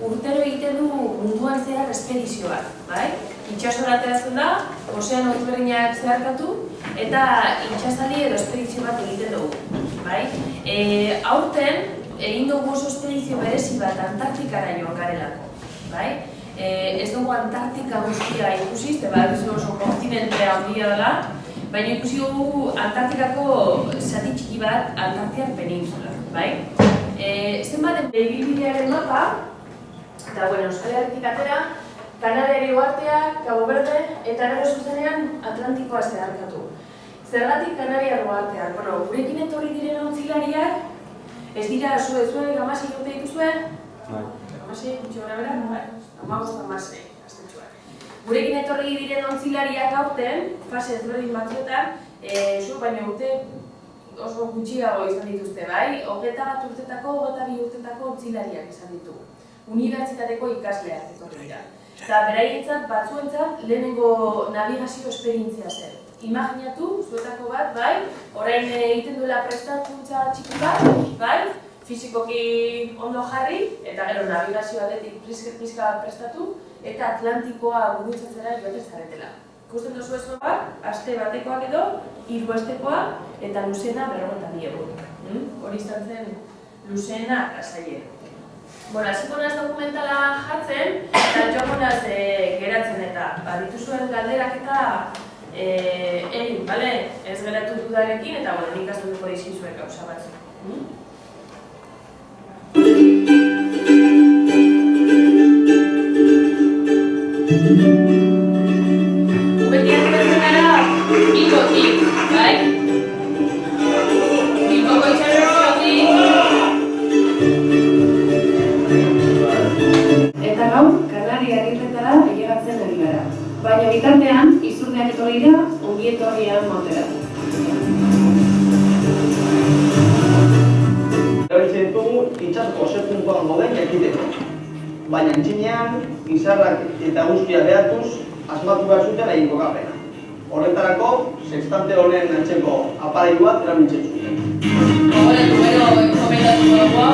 urtero egiten du munduan zehar espedizio bat, bai? Itxasora ateratzen da, ozeano ezberdinak zeharkatu, eta itxasali edo espedizio bat egiten dugu, bai? Aurten, egin dugu oso espedizio berezi bat Antartikara joan garelako, bai? Ez dugu Antartika guztia ikusi, oso kontinente handia dela, baina ikusi dugu Antartikako zati txiki bat Antartian penintzula, bai? Zenbaten ibilbidearen mapa, eta Euskal Herritik atera, Kanariar uhartea, Cabo Verde, eta gero zuzenean Atlantikoa zeharkatu. Zergatik Kanariar uhartea? Gurekin etorri diren ontzilariak, ez dira zuek amasei urte dituzue? Amasei, gutxi gara bera? Amasei, aztetxuak. Gurekin etorri diren ontzilariak aurten, fase ezberdin batzuetan, baina urte oso gutxiago izan dituzte, bai? 21 urtetako, 22 urtetako ontzilariak izan ditu. Unibertsitateko ikasleak etorri dira. Eta beraientzat, batzuentzat, lehenengo navigazio esperientzia zen. Imaginatu, zuetako bat, bai? Orain egiten duela prestakuntza txiki bat, bai? Fizikoki ondo jarri, eta gero navigazio aldetik pizka bat prestatu, eta Atlantikoa gurutzatzera joaten zaretela. Ikusten duzu ez bat, aste batekoak edo, 3 astekoa, eta luzena 52 egun. Hori izan zen luzena Lasaien. Hasiko naz dokumentala jartzen, eta joango naz geratzen eta dituzuen galderak eta egin, bale? Ez geratu dudarekin, eta nik azalduko dizkizuek gauza batzuk. Beti ateratzen gara Bilbotik, bai? Bilboko itxasotik. Eta gaur, Kanariar irtetara ailegatzen ari gara. Baina bitartean, izurdeak etorri dira, ongi etorrian motera. Erabiltzen ditugu itxasoko puntuan gauden jakiteko. Baina antzinean, izarrak eta guztia behatuz, asmatu behar zuten egin kokapena. Horretarako, sextante honen antzeko aparailuak erabiltzen zuten. Gogoretu gero komentatu dugu.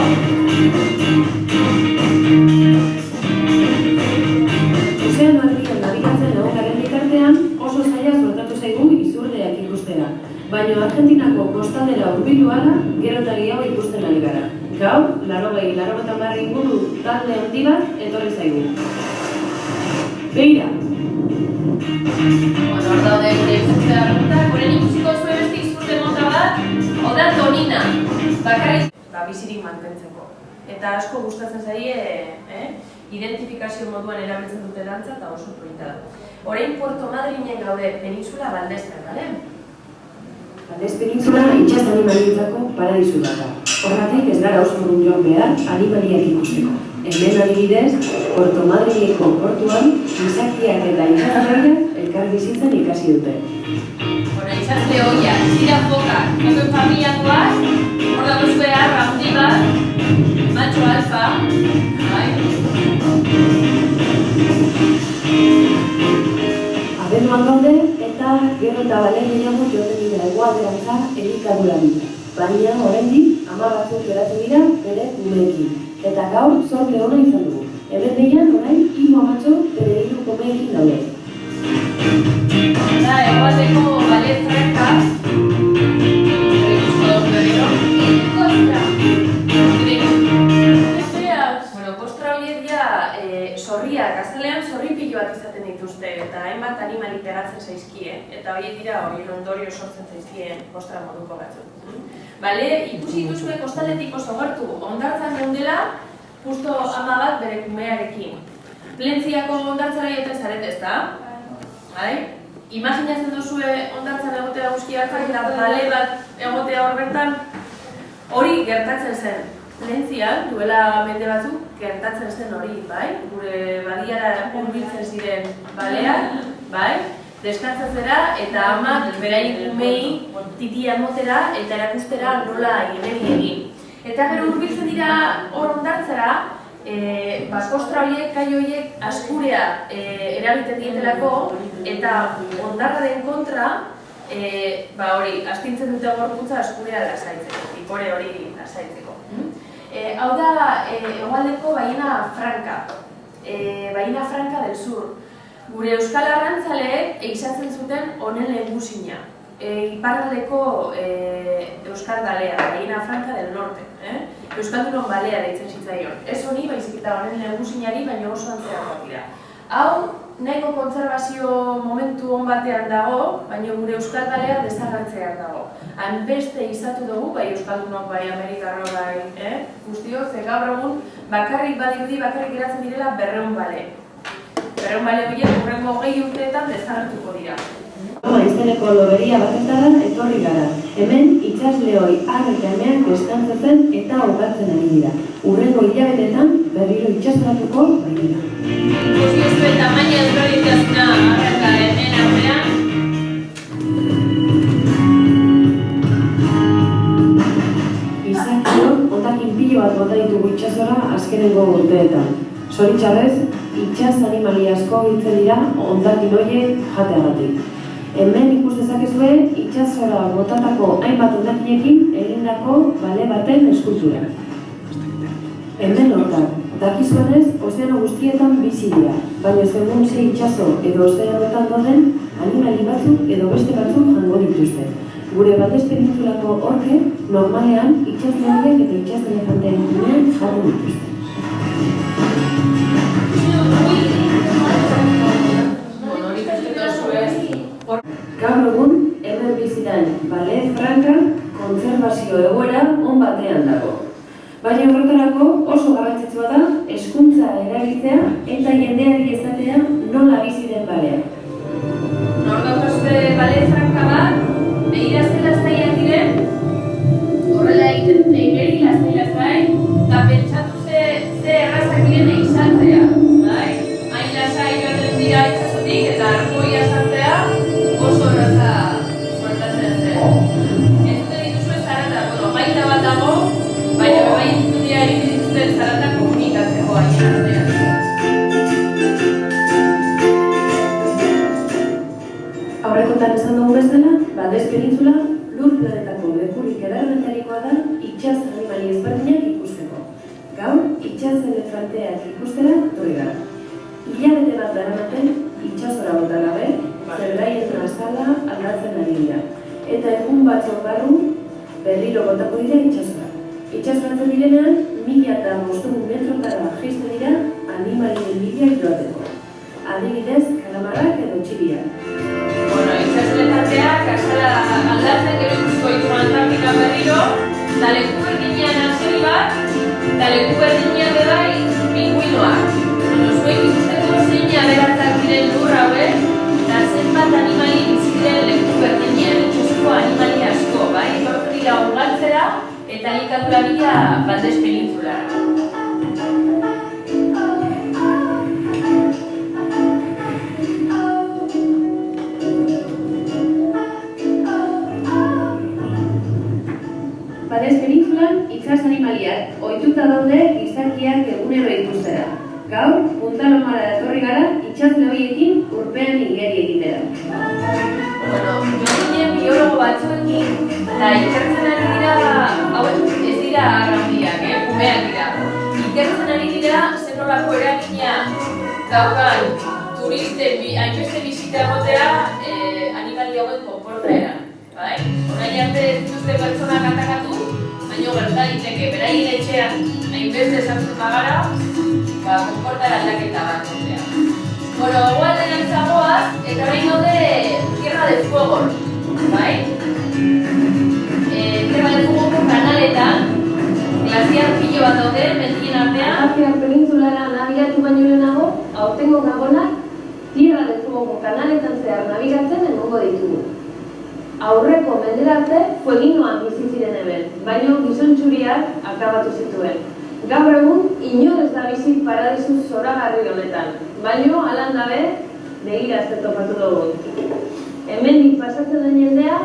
Ozeano erdian nabigatzen egon garen bitartean, oso zaila suertatu zaigu izurdeak ikustera. Baina Argentinako kostaldera hurbildu ahala, gero eta gehiago ikusten ari gara. Gaur, 80 inguru talde handi bat etorri zaigu. Begira! Hor daude gure ikutzea remontak, guren ikusiko zuen beste izurte mota bat, hau da tonina, bakarrik bizirik mantentzeko. Eta asko gustatzen zaie, identifikazio moduan erabiltzen dute dantza eta oso polita da. Orain Puerto Madrinen gaude, peninsula Baldeztan, bale? Baldez peninsula itxas animalientzako paradisu da. Horregatik ez gara oso urrun joan behar animaliak ikusteko. Hemen adibidez, Puerto Madrineko portuan, gizakiak eta itxasarroiak elkar bizitzen ikasi dute. Itxas lehoiak, zira fokak, hemen familiakoak, hor dago zue arra handi bat, macho alfa, abenduan gaude eta gero eta balen gehiago joten dira hegoalderantza elikadurari. Baina oraindik 10 batzuk geratzen dira bere umeekin. Eta gaur zorte ona izan dugu. Hemen behian orain 3 amatxo bere 3 umeekin daude. Eta hegoaldeko bale franka, kostra horiek ja zorriak, azalean zorripiloak izaten dituzte eta hainbat animali pegatzen zaizkie eta horiek dira horien ondorio sortzen zaizkien kostra moduko batzuk. Ikusi dituzue kostaletik oso gertu, hondartzan geundela justo ama bat bere kumearekin. Plentziako hondartzara joten zarete, ezta? Imaginatzen duzue hondartzan egotea guzkiak eta bale bat egotea hor bertan, hori gertatzen zen. Plentzian, duela mende batzuk, gertatzen zen hori, bai? Gure badiara hurbiltzen ziren baleak, bai? Deskartzatzera eta amak beraien kumei titia emotera eta erakustera nola egin. Eta gero hurbiltzen dira hor hondartzara, kostra horiek, kai horiek askurea eragiten dietelako eta hondarraren kontra, astintzen dute gorputza askurea lasaitzeko, ipore hori lasaitzeko. Hau da, hegoaldeko Ballena Franca. Ballena Franca del Sur. Gure euskal arrantzaleek ehizatzen zuten honen lehengusina. Iparraldeko euskal balea, Ballena Franca del Norte. Euskaldunon balea deitzen zitzaion. Ez honi, baizik eta honen lehengusinari, baina oso antzerak dira. Hau, nahiko kontserbazio momentu hon batean dago, baina gure euskal balea desagertzean dago. Han beste izatu dugu, bai euskaldunok, bai amerikarro, bai, guztio, ze gaur egun bakarrik badirudi, bakarrik geratzen direla 200 bale. 200 bale horiek hurrengo 20 urteetan desagertuko dira. Izeneko loberia batetara etorri gara. Hemen itsasleoi har eta emeak deskantzatzen eta hogatzen ari dira. Hurrengo hilabetetan berriro itsasoratuko baitira. Ikusi ezue tamaina ezberdintasuna arreta hemen aurrean. Izakion hondakin pilo bat bota ditugu itsasora azkenengo urteetan. Zoritxarrez, itsas animalia asko hiltzen dira hondakin horiek jateagatik. Hemen ikus dezakezue itsasora botatako hainbat hondakinekin egindako bale baten eskultura. Hemen hortak, dakizuenez, ozeano guztietan bizi dira, baina segun ze itsaso edo ozeanoetan dauden, animali batzuk edo beste batzuk jango dituzte. Gure Baldes penintsulako orke, normalean itsasleoiek eta itsas elefanteen gunean jarri dituzte. Gaur egun, hemen bizitan Bale Franca kontserbazio egoera on batean dago. Baina horretarako oso garrantzitsua da hezkuntza erabiltzea eta jendeari esatea nola bizi den balea. Nor daukazue Bale Franca bat, begirazte lastaiak diren, horrela egeri lastaiak bai, eta pentsatu ze errazak diren egizatzea, bai? Hain lasai joaten dira itxasotik eta argoia sartzea oso erraza suertatzen zen. Entzuten dituzue zarata, baita bat dago, baina bai entzuten dira dituzten zarata komunikatzeko aiartean. Aurrekontan esan dugu bezala, Baldes penintsula lur planetako lekurik ederrenetarikoa da itsas animali ezberdinak ikusteko. Gaur, itsas elefanteak ikustera etorri gara. Hilabete bat daramaten itsasora bota gabe, zergaien azala aldatzen ari dira. Eta egun batzuk barru berriro botako dira itsasora. Itsasoratzen direnean, 1500 metrotara jaisten dira animalien bila joateko. Adibidez, kalamarrak edo txiriak. Itsas elefanteak azala aldatzen gero ikusiko ditu Antartika berriro, eta leku berdinean azeri bat, eta leku berdinean bebai pinguinoak. Zuek ikusteko zein aberatzak diren lur hauek, eta zenbat animali bizi diren leku berdinean, itxasuko animali asko, bai? Etortu dira ongaltzera eta elikadura bila Baldes penintsulara. Baldes penintsulan itsas animaliak ohituta daude gizakiak egunero ikustera. Gaur, Punta Lomara etorri gara itsasle horiekin urpean igeri egitera. Joan biologo batzuekin, eta ikertzen ari dira, hauek ez dira arraundiak, kumeak dira. Ikertzen ari dira zer nolako eragina daukan turisten hainbeste bisita egotea animali hauen konportaera. Orain arte ez dituzte pertsonak atakatu, baina gerta liteke beraien etxean hainbeste sartzen bagara, konportaera aldaketa bat egotea. Egualdean zagoaz, eta orain gaude Tierra del Fuego, bai? Tierra del Fuegoko kanaletan, glasiar pilo bat daude, mendien artean. Afiar penintsulara nabigatu baino lehenago, aurtengo gabonak Tierra del Fuegoko kanaletan zehar nabigatzen egongo ditugu. Aurreko menderarte fueginoan bizi ziren hemen, baina gizon txuriak akabatu zituen. Gaur egun, inor ez da bizi paradisu zoragarri honetan, baina halan gabe begirazte topatu dugu. Hemendik pasatzen den jendea,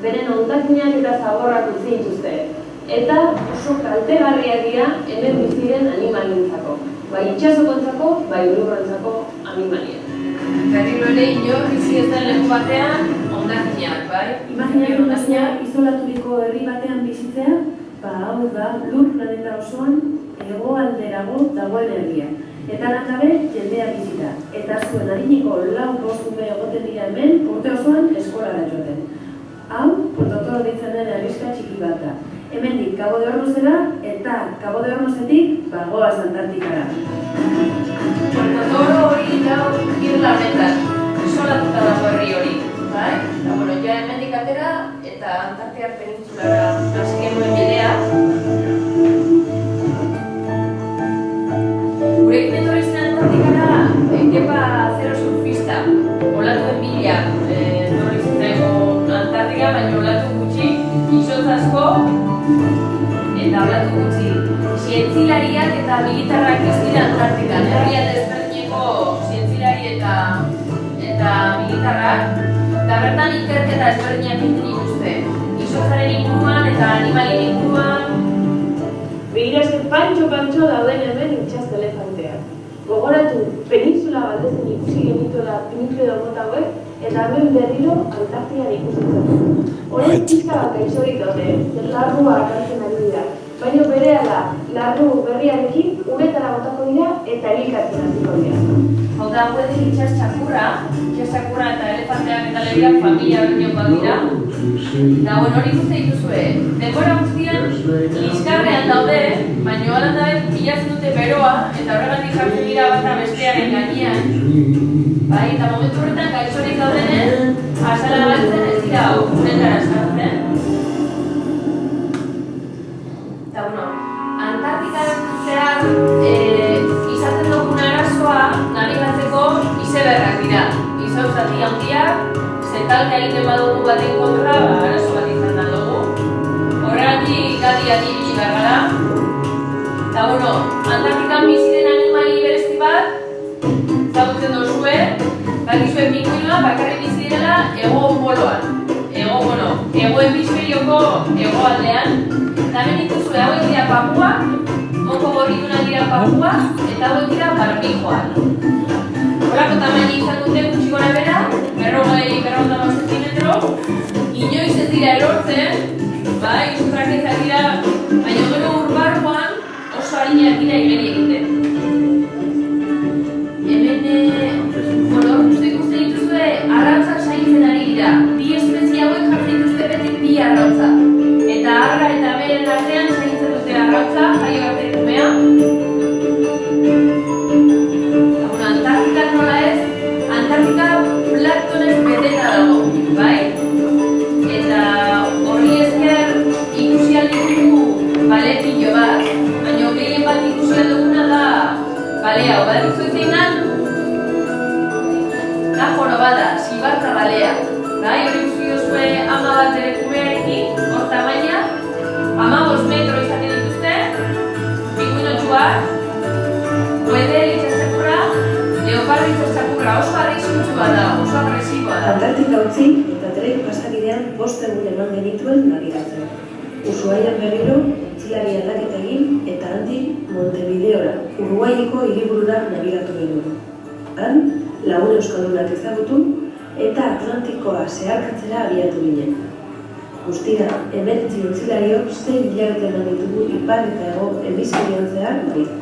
beren hondakinak eta zaborrak utzi dituzte. Eta oso kaltegarriak dira hemen bizi diren animalientzako. Bai itsasokontzako, bai lurrentzako animaliak. Berriro ere inor bizi ez den leku batean hondakinak, bai? Imaginatu hondakinak isolaturiko herri batean bizitzea, hau da lur planeta osoan hegoalderago dagoen herria. Eta langabe jendea bizita. Eta zuen adineko 4-5 ume egoten dira hemen urte osoan eskolara joaten. Hau, Puerto Toro deitzen den herrixka txiki bat da. Hemendik Cabo de Hornosera eta Cabo de Hornosetik bagoaz Antartikara. Puerto Toro hori dago irla honetan, isolatuta dago herri hori, bai? Eta, bueno, ja hemendik atera eta Antartiar penintsulara hasi genuen bidea. Gurekin etorri zen Antartikara, Kepa Zero surfista, olatuen bila, etorri zitzaigun Antartika, baina olatu gutxi, izotz asko, eta olatu gutxi. Zientzilariak eta militarrak ez dira Antartikan, herrian desberdineko zientzilari eta militarrak, eta bertan ikerketa ezberdinak egiten dituzte. Izotzaren inguruan eta animalien inguruan. Begirazen pantxo dauden hemen itxas elefanteak. Gogoratu, peninsula baldezen ikusi genituela pinikle hauek, eta hemen berriro Antartian ikusitzen. Horren pizka bat gaixorik daude, larrua akartzen ari dira. Baina berehala, larru berriarekin uretara botako dira eta elikatzen hasiko dira. Hau da, huetik itxas txakurra eta elefanteak eta lehiak familia berdinokoak dira. Eta, bueno, hori ikusten dituzue, denbora guztian liskarrean daude, baina holan dabe bilatzen dute beroa eta horregatik jartzen dira bata bestearen gainean. Bai, eta momentu horretan gaixorik daudenez, azala galtzen ez dira uretara sartzen. Eta, bueno, Antartikan zehar izaten dugun arazoa nabigatzeko izeberrak dira. Izotz zati handiak, zetalka egiten badugu baten kontra, arazo bat izan da dugu. Horregatik adi ibili behar gara. Eta, bueno, Antartikan bizi den animali berezi bat, zagutzen duzue, bakizue pingüinoa bakarrik bizi direla hego poloan. Hego hemisferioko hegoaldean. Eta hemen dituzue, hauek dira papuak, moko gorritunak dira papuak, eta hauek dira barbijoak. Horako tamaini izan dute gutxi gora bera, 40-50 zentimetro, inoiz ez dira erortzen, bai, sustraketak dira, baina gero urbarruan oso harinak dira igeri egiten. Hemen, bueno, ikusten dituzue, arrautzak saintzen ari dira. Bi espezie hauek jartzen dituzte beti bi arrautza. Eta arra eta beren artean saintzen dute arrautza, jaio arte kumea. Antartika nola ez? Antartika planktonez beteta dago, bai? Eta horri esker ikusi aldugu balepillo bat, baina gehien bat ikusi alduguna da balea. Badakizu zein da jorobada, sibarta balea. Bai, hori ikusi duzue ama bat ere kumearekin, hor tamaina, 15 metro izaten dituzte, pingüinotxuak, huede, itxasakurra, leopardo itxasakurra, oso arriskutsua da, oso agresiboa da. Antartika utzi eta trek pasabidean 5 egun eman genituen nabigatzen. Ushuaian berriro, entzilari aldaketa egin eta handik Montevideora, Uruguaiko hiriburura nabigatu genuen. Han, lagun euskaldunak ezagutu eta Atlantikoa zeharkatzera abiatu ginen. Guztira, 19 entzilariok 6 hilabete eman ditugu ipar eta hego hemisferioan zehar nabigatzen.